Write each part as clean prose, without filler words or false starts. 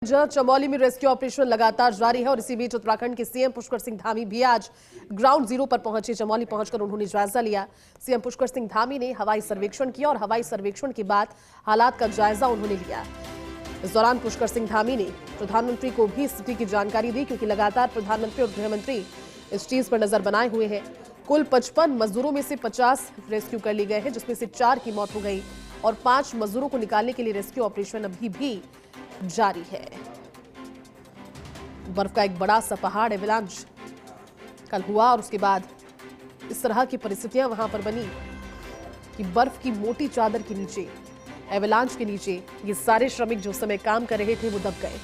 चमोली में rescue operation लगातार जारी है और इसी बीच उत्तराखंड के सीएम पुष्कर सिंह धामी भी आज ग्राउंड जीरो पर पहुंचे। चमोली पहुंचकर उन्होंने जायजा लिया। सीएम पुष्कर सिंह धामी ने हवाई सर्वेक्षण किया और हवाई सर्वेक्षण के बाद हालात का जायजा उन्होंने लिया। इस दौरान पुष्कर सिंह धामी ने प्रधानमंत्री को भी स्थिति की जानकारी दी, क्योंकि लगातार प्रधानमंत्री और गृहमंत्री इस चीज पर नजर बनाए हुए हैं। कुल 55 मजदूरों में से 50 रेस्क्यू कर लिए गए हैं, जिसमें से 4 की मौत हो गई और 5 मजदूरों को निकालने के लिए रेस्क्यू ऑपरेशन अभी भी जारी है। बर्फ का एक बड़ा सा पहाड़ एवलांच कल हुआ और उसके बाद इस तरह की परिस्थितियां वहां पर बनी कि बर्फ की मोटी चादर के नीचे, एवलांच के नीचे ये सारे श्रमिक जो समय काम कर रहे थे वो दब गए।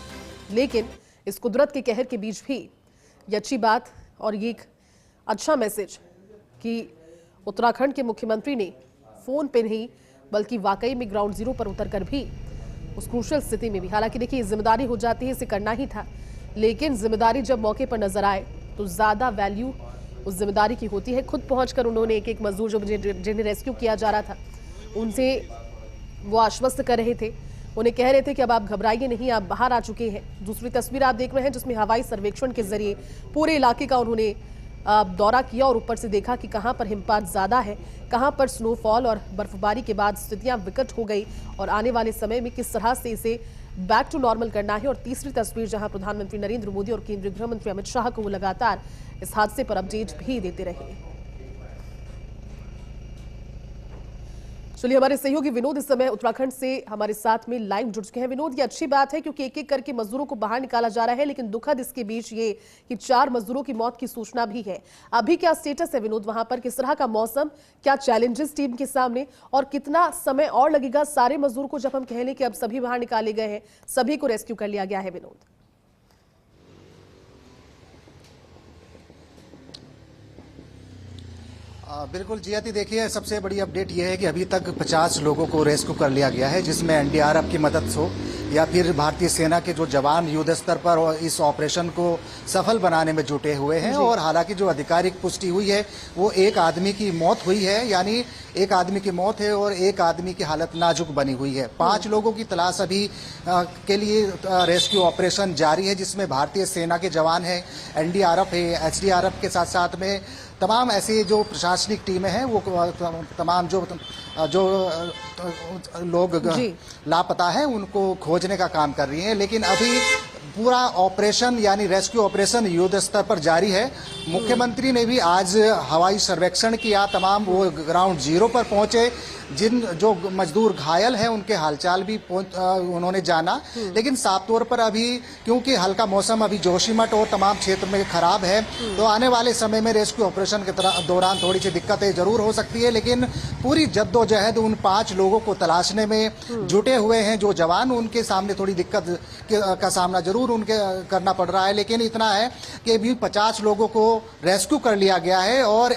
लेकिन इस कुदरत के कहर के बीच भी ये अच्छी बात और ये एक अच्छा मैसेज कि उत्तराखंड के मुख्यमंत्री ने फोन पे नहीं बल्कि वाकई में ग्राउंड जीरो पर उतरकर भी उस क्रूशल स्थिति में भी, हालांकि देखिए जिम्मेदारी हो जाती है, इसे करना ही था, लेकिन जिम्मेदारी जब मौके पर नजर आए तो ज्यादा वैल्यू उस जिम्मेदारी की होती है। खुद पहुंचकर उन्होंने एक एक मजदूर जो जिन्हें रेस्क्यू किया जा रहा था उनसे वो आश्वस्त कर रहे थे, उन्हें कह रहे थे कि अब आप घबराइए नहीं, आप बाहर आ चुके हैं। दूसरी तस्वीर आप देख रहे हैं जिसमें हवाई सर्वेक्षण के जरिए पूरे इलाके का उन्होंने दौरा किया और ऊपर से देखा कि कहां पर हिमपात ज्यादा है, कहां पर स्नोफॉल और बर्फबारी के बाद स्थितियां विकट हो गई और आने वाले समय में किस तरह से इसे बैक टू नॉर्मल करना है। और तीसरी तस्वीर जहां प्रधानमंत्री नरेंद्र मोदी और केंद्रीय गृह मंत्री अमित शाह को वो लगातार इस हादसे पर अपडेट भी देते रहे। चलिए, हमारे सहयोगी विनोद इस समय उत्तराखंड से हमारे साथ में लाइव जुड़ चुके हैं। विनोद, ये अच्छी बात है क्योंकि एक एक करके मजदूरों को बाहर निकाला जा रहा है, लेकिन दुखद इसके बीच ये कि 4 मजदूरों की मौत की सूचना भी है। अभी क्या स्टेटस है विनोद वहां पर? किस तरह का मौसम, क्या चैलेंजेस टीम के सामने और कितना समय और लगेगा सारे मजदूरों को, जब हम कह लें कि अब सभी बाहर निकाले गए हैं, सभी को रेस्क्यू कर लिया गया है? विनोद, बिल्कुल जियाती, देखिए सबसे बड़ी अपडेट यह है कि अभी तक 50 लोगों को रेस्क्यू कर लिया गया है, जिसमें एनडीआरएफ की मदद हो या फिर भारतीय सेना के जो जवान युद्ध स्तर पर इस ऑपरेशन को सफल बनाने में जुटे हुए हैं। और हालांकि जो आधिकारिक पुष्टि हुई है वो एक आदमी की मौत हुई है, यानी एक आदमी की मौत है और एक आदमी की हालत नाजुक बनी हुई है। 5 लोगों की तलाश अभी के लिए रेस्क्यू ऑपरेशन जारी है, जिसमें भारतीय सेना के जवान हैं, एनडीआरएफ है, एसडीआरएफ के साथ साथ में तमाम ऐसी जो प्रशासनिक टीमें हैं वो तमाम जो लोग लापता हैं उनको खोजने का काम कर रही हैं। लेकिन अभी पूरा ऑपरेशन यानी रेस्क्यू ऑपरेशन युद्ध स्तर पर जारी है। मुख्यमंत्री ने भी आज हवाई सर्वेक्षण किया, तमाम वो ग्राउंड जीरो पर पहुंचे, जिन जो मजदूर घायल हैं उनके हालचाल भी उन्होंने जाना। लेकिन साफ तौर पर अभी क्योंकि हल्का मौसम अभी जोशीमठ और तमाम क्षेत्र में खराब है, तो आने वाले समय में रेस्क्यू ऑपरेशन के दौरान थोड़ी सी दिक्कतें जरूर हो सकती है। लेकिन पूरी जद्दोजहद उन 5 लोगों को तलाशने में जुटे हुए हैं जो जवान, उनके सामने थोड़ी दिक्कत का सामना जरूर उनके करना पड़ रहा है। लेकिन इतना है कि अभी 50 लोगों को रेस्क्यू कर लिया गया है और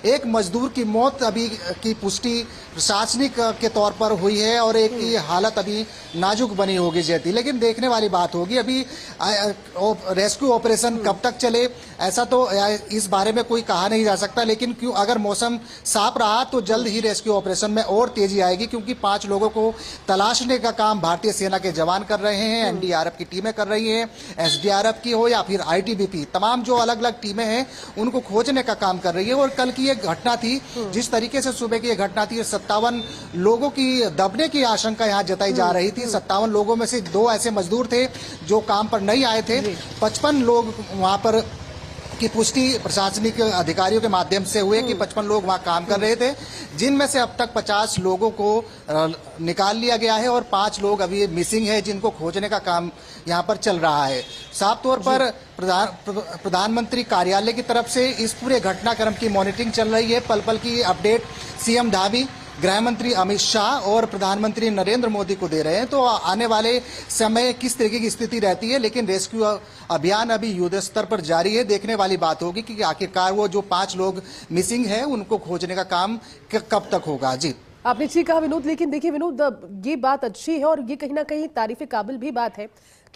एक मजदूर की मौत अभी की पुष्टि प्रशासनिक के तौर पर हुई है और एक की हालत अभी नाजुक बनी होगी जैती। लेकिन देखने वाली बात होगी अभी रेस्क्यू ऑपरेशन कब तक चले, ऐसा तो इस बारे में कोई कहा नहीं जा सकता। लेकिन क्यों अगर मौसम साफ रहा तो जल्द ही रेस्क्यू ऑपरेशन में और तेजी आएगी, क्योंकि 5 लोगों को तलाशने का काम भारतीय सेना के जवान कर रहे हैं, एनडीआरएफ की टीमें कर रही हैं, एसडीआरएफ की हो या फिर आईटीबीपी, तमाम जो अलग अलग टीमें हैं उनको खोजने का काम कर रही है। और कल की एक घटना थी, जिस तरीके से सुबह की घटना थी, 57 लोगों की दबने की आशंका यहाँ जताई जा रही थी। 57 लोगों में से 2 ऐसे मजदूर थे जो काम पर नहीं आए थे। 55 लोग वहां पर की पुष्टि प्रशासनिक अधिकारियों के माध्यम से हुए कि 55 लोग वहां काम कर रहे थे, जिनमें से अब तक 50 लोगों को निकाल लिया गया है और 5 लोग अभी मिसिंग है, जिनको खोजने का काम यहां पर चल रहा है। साफ तौर पर प्रधानमंत्री कार्यालय की तरफ से इस पूरे घटनाक्रम की मॉनिटरिंग चल रही है। पल पल की अपडेट सीएम धामी, गृह मंत्री अमित शाह और प्रधानमंत्री नरेंद्र मोदी को दे रहे हैं। तो आने वाले समय किस तरीके की स्थिति रहती है, लेकिन रेस्क्यू अभियान अभी युद्ध स्तर पर जारी है। देखने वाली बात होगी कि आखिरकार वो जो 5 लोग मिसिंग है उनको खोजने का काम कब तक होगा। जी, आपने ठीक कहा विनोद, लेकिन देखिए विनोद, ये बात अच्छी है और ये कहीं ना कहीं तारीफ काबिल भी बात है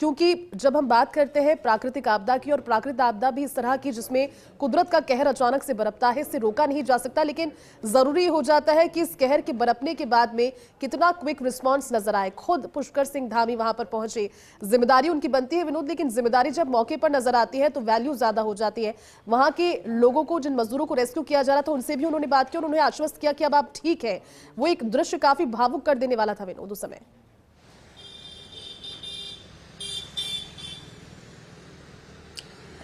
क्योंकि जब हम बात करते हैं प्राकृतिक आपदा की, और प्राकृतिक आपदा भी इस तरह की जिसमें कुदरत का कहर अचानक से बरपता है, इससे रोका नहीं जा सकता, लेकिन जरूरी हो जाता है कि इस कहर के बरपने के बाद में कितना क्विक रिस्पांस नजर आए। खुद पुष्कर सिंह धामी वहां पर पहुंचे, जिम्मेदारी उनकी बनती है विनोद, लेकिन जिम्मेदारी जब मौके पर नजर आती है तो वैल्यू ज्यादा हो जाती है। वहां के लोगों को, जिन मजदूरों को रेस्क्यू किया जा रहा था, उनसे भी उन्होंने बात की और उन्होंने आश्वस्त किया कि अब आप ठीक है। वो एक दृश्य काफी भावुक कर देने वाला था विनोद उस समय।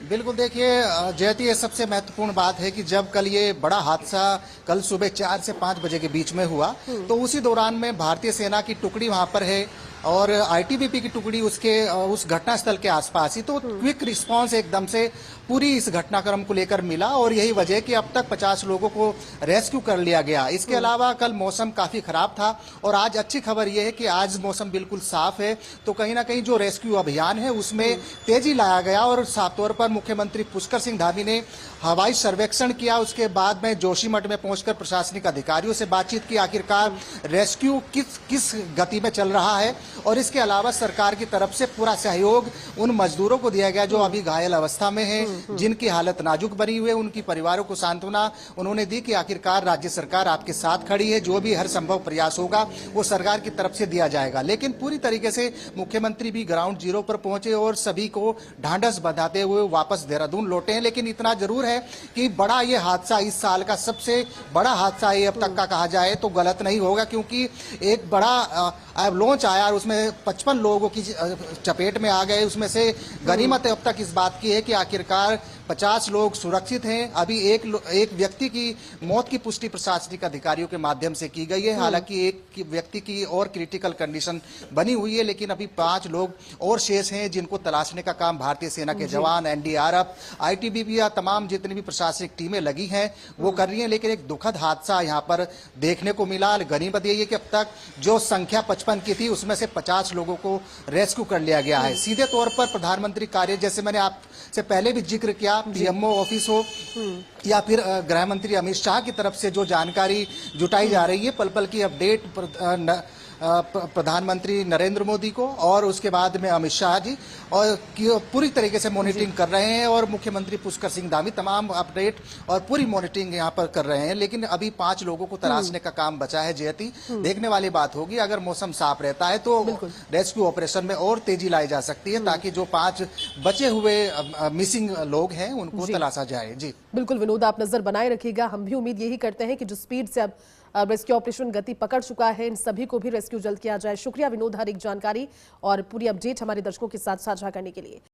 बिल्कुल, देखिए जयती, ये सबसे महत्वपूर्ण बात है कि जब कल ये बड़ा हादसा कल सुबह 4 से 5 बजे के बीच में हुआ, तो उसी दौरान में भारतीय सेना की टुकड़ी वहां पर है और आईटीबीपी की टुकड़ी उस घटनास्थल के आसपास ही। तो क्विक रिस्पांस एकदम से पूरी इस घटनाक्रम को लेकर मिला और यही वजह है कि अब तक 50 लोगों को रेस्क्यू कर लिया गया। इसके अलावा कल मौसम काफी खराब था और आज अच्छी खबर यह है कि आज मौसम बिल्कुल साफ है, तो कहीं ना कहीं जो रेस्क्यू अभियान है उसमें तेजी लाया गया। और साफ तौर पर मुख्यमंत्री पुष्कर सिंह धामी ने हवाई सर्वेक्षण किया, उसके बाद में जोशीमठ में पहुंचकर प्रशासनिक अधिकारियों से बातचीत की, आखिरकार रेस्क्यू किस गति में चल रहा है। और इसके अलावा सरकार की तरफ से पूरा सहयोग उन मजदूरों को दिया गया जो अभी घायल अवस्था में हैं, जिनकी हालत नाजुक बनी हुई है। उनकी परिवारों को सांत्वना उन्होंने दी कि आखिरकार राज्य सरकार आपके साथ खड़ी है, जो भी हर संभव प्रयास होगा वो सरकार की तरफ से दिया जाएगा। लेकिन पूरी तरीके से मुख्यमंत्री भी ग्राउंड जीरो पर पहुंचे और सभी को ढांढस बंधाते हुए वापस देहरादून लौटे हैं। लेकिन इतना जरूर है कि बड़ा ये हादसा, इस साल का सबसे बड़ा हादसा ये अब तक का कहा जाए तो गलत नहीं होगा, क्योंकि एक बड़ा लॉन्च आया और उसमें 55 लोगों की चपेट में आ गए। उसमें से गनीमत अब तक इस बात की है कि आखिरकार 50 लोग सुरक्षित हैं। अभी एक व्यक्ति की मौत की पुष्टि प्रशासनिक अधिकारियों के माध्यम से की गई है। हालांकि एक व्यक्ति की और क्रिटिकल कंडीशन बनी हुई है, लेकिन अभी 5 लोग और शेष हैं जिनको तलाशने का काम भारतीय सेना के जवान, एनडीआरएफ, आईटीबीपी या तमाम जितनी भी प्रशासनिक टीमें लगी हैं वो कर रही हैं। लेकिन एक दुखद हादसा यहाँ पर देखने को मिला। गनीमत यही है कि अब तक जो संख्या 55 की थी उसमें से 50 लोगों को रेस्क्यू कर लिया गया है। सीधे तौर पर प्रधानमंत्री कार्य, जैसे मैंने आपसे पहले भी जिक्र किया, पीएमओ ऑफिस हो या फिर गृह मंत्री अमित शाह की तरफ से जो जानकारी जुटाई जा रही है, पल पल की अपडेट प्रधानमंत्री नरेंद्र मोदी को और उसके बाद में अमित शाह जी और पूरी तरीके से मॉनिटरिंग कर रहे हैं। और मुख्यमंत्री पुष्कर सिंह धामी तमाम अपडेट और पूरी मॉनिटरिंग यहाँ पर कर रहे हैं। लेकिन अभी 5 लोगों को तलाशने का काम बचा है। जयती, देखने वाली बात होगी, अगर मौसम साफ रहता है तो रेस्क्यू ऑपरेशन में और तेजी लाई जा सकती है, ताकि जो 5 बचे हुए मिसिंग लोग हैं उनको तलाशा जाए। जी बिल्कुल विनोद, आप नजर बनाए रखिएगा। हम भी उम्मीद यही करते हैं कि जिस स्पीड से अब रेस्क्यू ऑपरेशन गति पकड़ चुका है, इन सभी को भी रेस्क्यू जल्द किया जाए। शुक्रिया विनोद, हर एक जानकारी और पूरी अपडेट हमारे दर्शकों के साथ साझा करने के लिए।